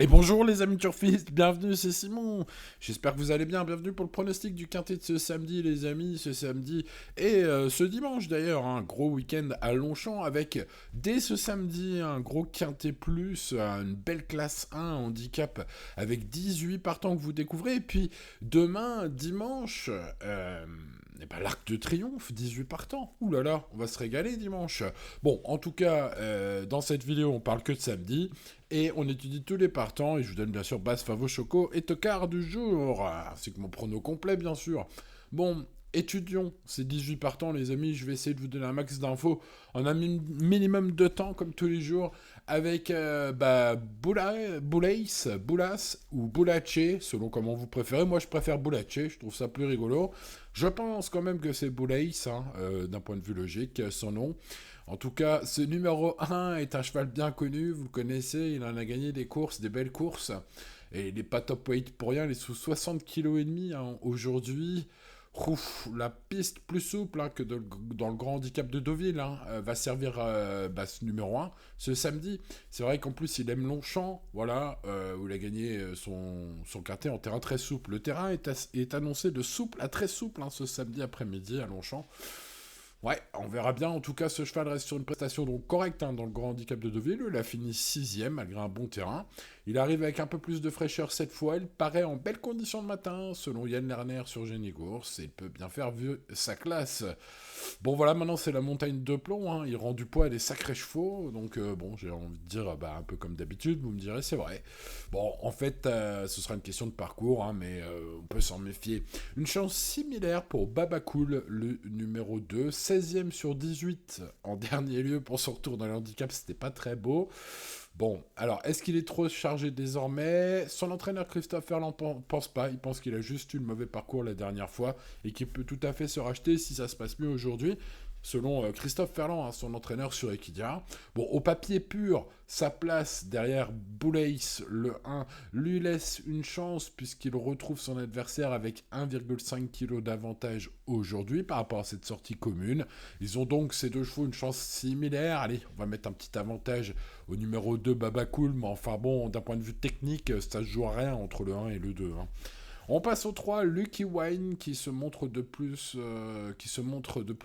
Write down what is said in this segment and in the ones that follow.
Et bonjour les amis turfistes, bienvenue, c'est Simon. J'espère que vous allez bien. Bienvenue pour le pronostic du quintet de ce samedi, les amis, ce samedi et ce dimanche d'ailleurs, un gros week-end à Longchamp avec dès ce samedi un gros quintet plus, une belle classe 1 handicap avec 18 partants que vous découvrez. Et puis demain, dimanche, l'Arc de Triomphe, 18 partants. Ouh là là, on va se régaler dimanche. Bon, en tout cas, dans cette vidéo, on parle que de samedi. Et on étudie tous les partants, et je vous donne bien sûr base, favo, choco et tocard du jour, ainsi que mon prono complet bien sûr. Bon, étudions ces 18 partants les amis, je vais essayer de vous donner un max d'infos en un minimum de temps comme tous les jours, avec Boulas ou Boulaché, selon comment vous préférez. Moi je préfère Boulaché, je trouve ça plus rigolo. Je pense quand même que c'est Boulais, d'un point de vue logique, son nom. En tout cas, ce numéro 1 est un cheval bien connu, vous le connaissez, il en a gagné des courses, des belles courses. Et il n'est pas top weight pour rien, il est sous 60 kg et demi aujourd'hui. Ouf, la piste plus souple que dans le grand handicap de Deauville va servir ce numéro 1 ce samedi. C'est vrai qu'en plus il aime Longchamp, voilà, où il a gagné son quintet en terrain très souple. Le terrain est annoncé de souple à très souple ce samedi après-midi à Longchamp. Ouais, on verra bien. En tout cas, ce cheval reste sur une prestation donc correcte dans le grand handicap de Deauville. Il a fini sixième malgré un bon terrain. Il arrive avec un peu plus de fraîcheur cette fois. Il paraît en belle condition de matin, selon Yann Lerner sur Génigours. Et il peut bien faire vu sa classe. Bon voilà, maintenant c'est la montagne de plomb. Il rend du poids à des sacrés chevaux. Donc bon, j'ai envie de dire un peu comme d'habitude. Vous me direz, c'est vrai. Bon, en fait, ce sera une question de parcours, mais on peut s'en méfier. Une chance similaire pour Babacool, le numéro 2, 16e sur 18 en dernier lieu pour son retour dans le handicap, c'était pas très beau. Bon, alors, est-ce qu'il est trop chargé désormais? Son entraîneur Christophe Ferland pense pas, il pense qu'il a juste eu le mauvais parcours la dernière fois et qu'il peut tout à fait se racheter si ça se passe mieux aujourd'hui. Selon Christophe Ferland, son entraîneur sur Equidia. Bon, au papier pur, sa place derrière Boulais, le 1, lui laisse une chance puisqu'il retrouve son adversaire avec 1,5 kg d'avantage aujourd'hui par rapport à cette sortie commune. Ils ont donc ces deux chevaux une chance similaire. Allez, on va mettre un petit avantage au numéro 2 Babacool, mais enfin bon, d'un point de vue technique, ça se joue à rien entre le 1 et le 2. On passe au 3, Lucky Wine qui se montre de plus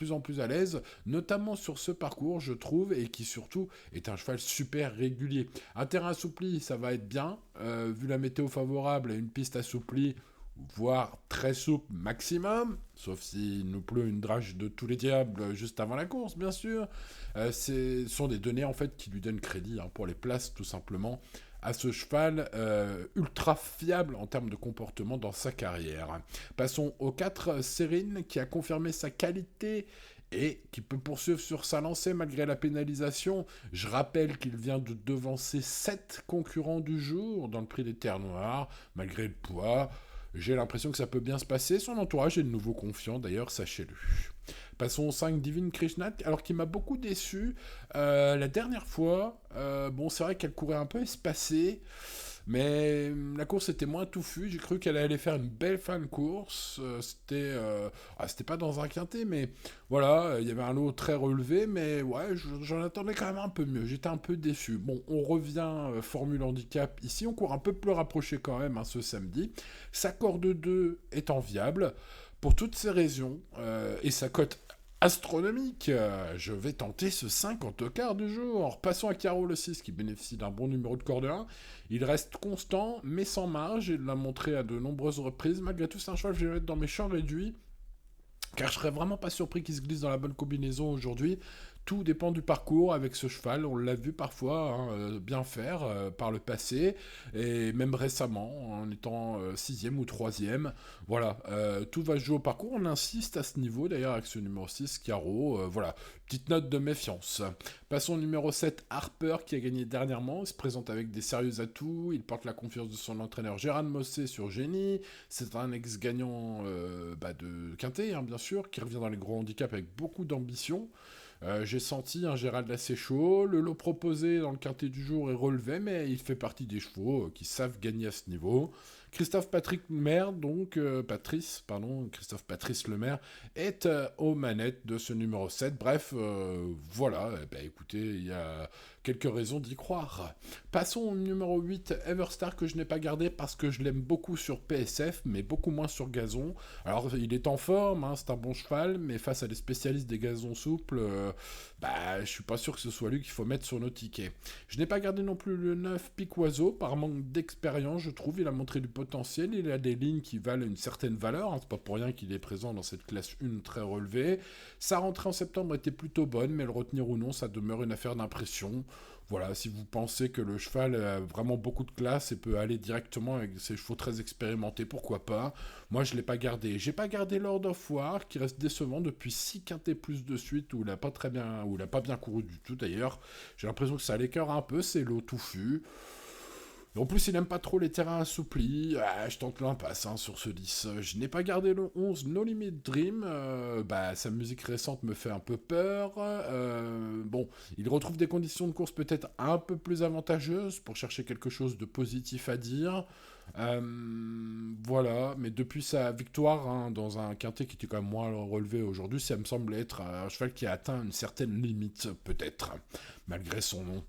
en plus à l'aise, notamment sur ce parcours, je trouve, et qui surtout est un cheval super régulier. Un terrain assoupli, ça va être bien, vu la météo favorable et une piste assouplie, voire très souple maximum, sauf s'il nous pleut une drage de tous les diables juste avant la course, bien sûr. Ce sont des données en fait qui lui donnent crédit pour les places tout simplement à ce cheval ultra fiable en termes de comportement dans sa carrière. Passons au 4, Serine, qui a confirmé sa qualité et qui peut poursuivre sur sa lancée malgré la pénalisation. Je rappelle qu'il vient de devancer 7 concurrents du jour dans le prix des Terres Noires, malgré le poids. J'ai l'impression que ça peut bien se passer. Son entourage est de nouveau confiant, d'ailleurs, sachez-le. Passons au 5, Divine Krishna, alors qui m'a beaucoup déçu. La dernière fois, bon, c'est vrai qu'elle courait un peu espacée, mais la course était moins touffue. J'ai cru qu'elle allait faire une belle fin de course. C'était pas dans un quintet, mais voilà, il y avait un lot très relevé, mais ouais, j'en attendais quand même un peu mieux. J'étais un peu déçu. Bon, on revient Formule Handicap. Ici, on court un peu plus rapproché quand même ce samedi. Sa corde 2 est enviable. Pour toutes ces raisons, et sa cote astronomique, je vais tenter ce 5 en tocard du jour. Passons à Caro le 6 qui bénéficie d'un bon numéro de corde 1. Il reste constant mais sans marge, il l'a montré à de nombreuses reprises. Malgré tout, c'est un cheval que je vais mettre dans mes champs réduits car je serais vraiment pas surpris qu'il se glisse dans la bonne combinaison aujourd'hui. Tout dépend du parcours avec ce cheval. On l'a vu parfois bien faire par le passé et même récemment en étant sixième ou troisième. Voilà, tout va se jouer au parcours. On insiste à ce niveau d'ailleurs avec ce numéro 6, Caro. Voilà, petite note de méfiance. Passons au numéro 7, Harper qui a gagné dernièrement. Il se présente avec des sérieux atouts. Il porte la confiance de son entraîneur Gérard Mossé sur Génie. C'est un ex-gagnant de Quintet, bien sûr, qui revient dans les gros handicaps avec beaucoup d'ambition. J'ai senti un Gérald assez chaud. Le lot proposé dans le quintet du jour est relevé, mais il fait partie des chevaux qui savent gagner à ce niveau. Christophe Patrick Lemaire, donc Christophe Patrice Lemaire, est aux manettes de ce numéro 7. Bref, voilà, eh ben, écoutez, il y a quelques raisons d'y croire. Passons au numéro 8, Everstar, que je n'ai pas gardé parce que je l'aime beaucoup sur PSF, mais beaucoup moins sur gazon. Alors, il est en forme, hein, c'est un bon cheval, mais face à des spécialistes des gazons souples, je suis pas sûr que ce soit lui qu'il faut mettre sur nos tickets. Je n'ai pas gardé non plus le 9, Piquoiseau, par manque d'expérience, je trouve. Il a montré du potentiel, il a des lignes qui valent une certaine valeur, hein, c'est pas pour rien qu'il est présent dans cette classe 1 très relevée. Sa rentrée en septembre était plutôt bonne, mais le retenir ou non, ça demeure une affaire d'impression. Voilà, si vous pensez que le cheval a vraiment beaucoup de classe et peut aller directement avec ses chevaux très expérimentés, pourquoi pas. Moi, je ne l'ai pas gardé. J'ai pas gardé Lord of War, qui reste décevant depuis 6 quintés plus de suite, où il n'a pas bien couru du tout d'ailleurs. J'ai l'impression que ça l'écœure un peu, c'est l'eau touffue. En plus, il n'aime pas trop les terrains assouplis. Je tente l'impasse sur ce 10. Je n'ai pas gardé le 11, No Limit Dream. Sa musique récente me fait un peu peur. Il retrouve des conditions de course peut-être un peu plus avantageuses pour chercher quelque chose de positif à dire. Voilà, mais depuis sa victoire dans un quintet qui était quand même moins relevé aujourd'hui, ça me semble être un cheval qui a atteint une certaine limite, peut-être, malgré son nom.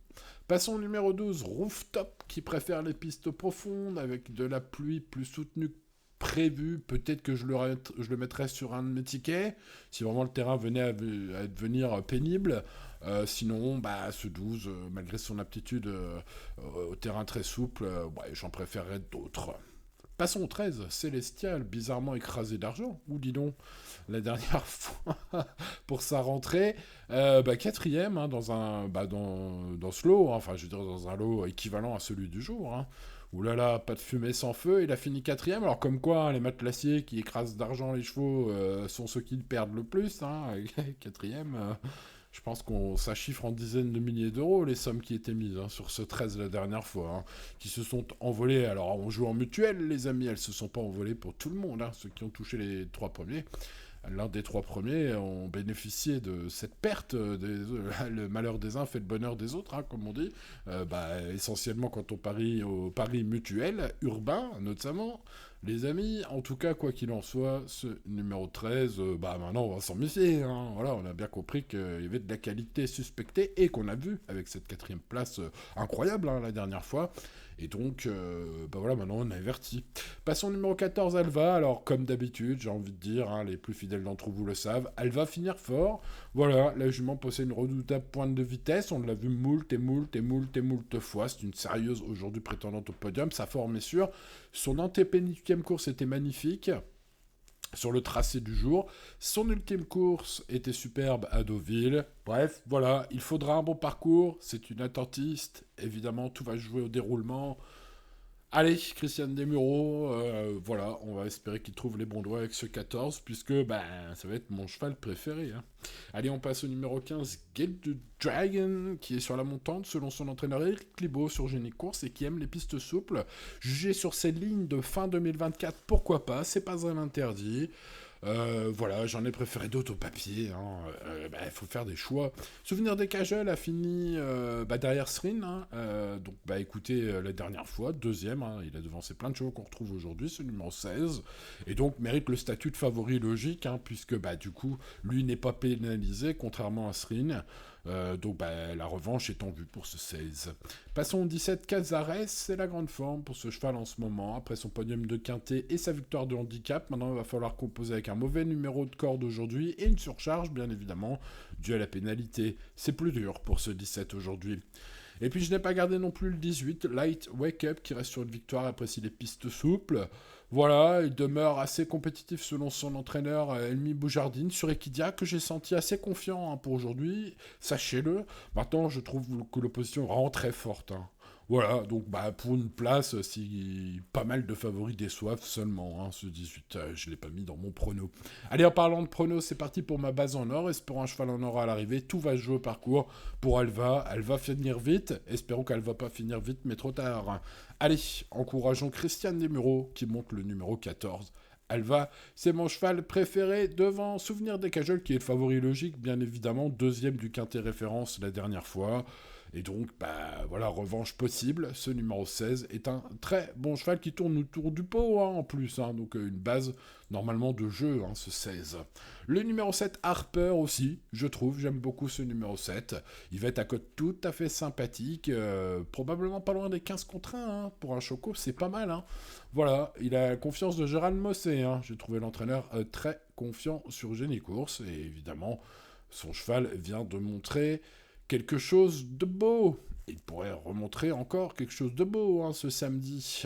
Passons au numéro 12, Rooftop, qui préfère les pistes profondes avec de la pluie plus soutenue que prévu. Peut-être que je le mettrais sur un de mes tickets, si vraiment le terrain venait à devenir pénible. Sinon, ce 12, malgré son aptitude au terrain très souple, j'en préférerais d'autres. Passons au 13, Célestial, bizarrement écrasé d'argent. Ou dis donc, la dernière fois, pour sa rentrée, quatrième dans ce lot, enfin je veux dire dans un lot équivalent à celui du jour. Hein. Ouh là là, pas de fumée sans feu, il a fini quatrième. Alors comme quoi, les matelassiers qui écrasent d'argent les chevaux sont ceux qui le perdent le plus. Hein. Quatrième, je pense ça chiffre en dizaines de milliers d'euros, les sommes qui étaient mises sur ce 13 la dernière fois, qui se sont envolées. Alors, on joue en mutuelle, les amis, elles se sont pas envolées pour tout le monde, ceux qui ont touché les 3 premiers. L'un des 3 premiers ont bénéficié de cette perte. Le malheur des uns fait le bonheur des autres, comme on dit. Essentiellement, quand on parie au pari mutuel, urbain notamment. Les amis, en tout cas, quoi qu'il en soit, ce numéro 13, maintenant on va s'en méfier. Voilà, on a bien compris qu'il y avait de la qualité suspectée et qu'on a vu avec cette 4e place incroyable la dernière fois. Et donc, maintenant on a averti. Passons au numéro 14, Alva. Alors, comme d'habitude, j'ai envie de dire, les plus fidèles d'entre vous le savent, elle va finir fort. Voilà, la jument possède une redoutable pointe de vitesse. On l'a vu moult fois. C'est une sérieuse aujourd'hui prétendante au podium. Sa forme est sûre. Son antépénultième course était magnifique sur le tracé du jour. Son ultime course était superbe à Deauville. Bref, voilà, il faudra un bon parcours. C'est une attentiste. Évidemment, tout va se jouer au déroulement. Allez, Christian Desmureaux, voilà, on va espérer qu'il trouve les bons doigts avec ce 14, puisque ça va être mon cheval préféré. Allez, on passe au numéro 15, Get the Dragon, qui est sur la montante, selon son entraîneur Eric Libaud sur Génie Course, et qui aime les pistes souples. Jugé sur ces lignes de fin 2024, pourquoi pas, c'est pas un interdit. Voilà, j'en ai préféré d'autres au papier. Il faut faire des choix. Souvenir des Cajoles a fini derrière Srin. Écoutez, la dernière fois, deuxième. Il a devancé plein de chevaux qu'on retrouve aujourd'hui, ce numéro 16. Et donc, mérite le statut de favori logique, puisque du coup, lui n'est pas pénalisé, contrairement à Srin. La revanche est en vue pour ce 16. Passons au 17, Cazares, c'est la grande forme pour ce cheval en ce moment, après son podium de quintet et sa victoire de handicap. Maintenant, il va falloir composer avec un mauvais numéro de corde aujourd'hui et une surcharge, bien évidemment, due à la pénalité. C'est plus dur pour ce 17 aujourd'hui. Et puis je n'ai pas gardé non plus le 18, Light Wake Up, qui reste sur une victoire après les pistes souples. Voilà, il demeure assez compétitif selon son entraîneur Elmi Boujardine sur Equidia, que j'ai senti assez confiant pour aujourd'hui, sachez-le. Maintenant, je trouve que l'opposition est vraiment très forte. Voilà, donc pour une place, si pas mal de favoris déçoivent seulement, ce 18, je ne l'ai pas mis dans mon prono. Allez, en parlant de prono, c'est parti pour ma base en or, espérons un cheval en or à l'arrivée, tout va se jouer au parcours pour Alva, elle va finir vite, espérons qu'elle ne va pas finir vite, mais trop tard. Allez, encourageons Christian Desmureaux, qui monte le numéro 14. Alva, c'est mon cheval préféré devant Souvenir des Cajoles, qui est le favori logique, bien évidemment, deuxième du quintet référence la dernière fois. Et donc, voilà, revanche possible. Ce numéro 16 est un très bon cheval qui tourne autour du pot, en plus. Donc, une base, normalement, de jeu, ce 16. Le numéro 7, Harper aussi, je trouve. J'aime beaucoup ce numéro 7. Il va être à cote tout à fait sympathique. Probablement pas loin des 15 contre 1. Pour un choco, c'est pas mal. Voilà, il a la confiance de Gérald Mossé. J'ai trouvé l'entraîneur très confiant sur Génie Course. Et évidemment, son cheval vient de montrer quelque chose de beau. Il pourrait remontrer encore quelque chose de beau ce samedi.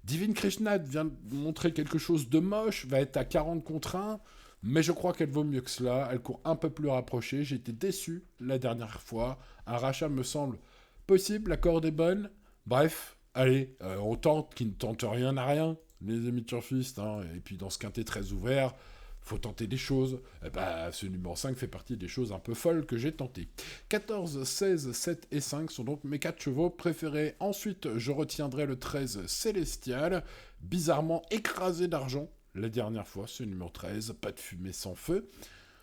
Divine Krishna vient de montrer quelque chose de moche, va être à 40 contre 1, mais je crois qu'elle vaut mieux que cela. Elle court un peu plus rapprochée. J'ai été déçu la dernière fois. Un rachat me semble possible, la corde est bonne. Bref, allez, on tente qui ne tente rien à rien, les amis turfistes. Et puis dans ce quintet très ouvert, faut tenter des choses. Ce numéro 5 fait partie des choses un peu folles que j'ai tentées. 14, 16, 7 et 5 sont donc mes 4 chevaux préférés. Ensuite, je retiendrai le 13 Célestial, bizarrement écrasé d'argent la dernière fois, ce numéro 13, pas de fumée sans feu.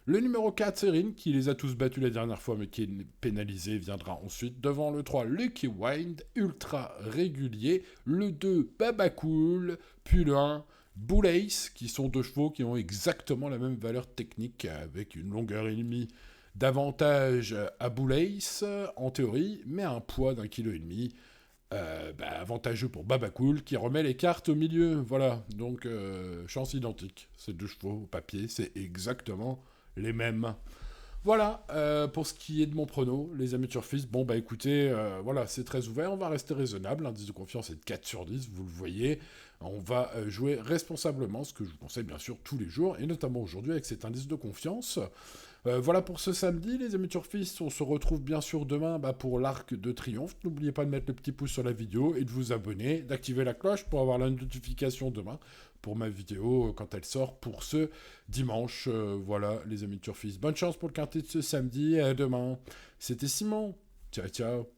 Le numéro 4, Serine, qui les a tous battus la dernière fois, mais qui est pénalisé, viendra ensuite. Devant le 3, Lucky Wind, ultra régulier. Le 2, Baba Cool. Puis le 1, Bull Ace, qui sont deux chevaux qui ont exactement la même valeur technique, avec une longueur et demie d'avantage à Bull Ace, en théorie, mais un poids d'1,5 kg. Avantageux pour Baba Cool, qui remet les cartes au milieu. Voilà, donc chance identique. Ces deux chevaux au papier, c'est exactement les mêmes. Voilà, pour ce qui est de mon prono, les amis turfistes, écoutez, voilà, c'est très ouvert, on va rester raisonnable, l'indice de confiance est de 4 sur 10, vous le voyez, on va jouer responsablement, ce que je vous conseille bien sûr tous les jours, et notamment aujourd'hui avec cet indice de confiance. Voilà pour ce samedi, les amis turfistes, on se retrouve bien sûr demain pour l'Arc de Triomphe. N'oubliez pas de mettre le petit pouce sur la vidéo et de vous abonner, d'activer la cloche pour avoir la notification demain pour ma vidéo quand elle sort pour ce dimanche. Voilà les amis turfistes, bonne chance pour le quintet de ce samedi et à demain. C'était Simon, ciao ciao.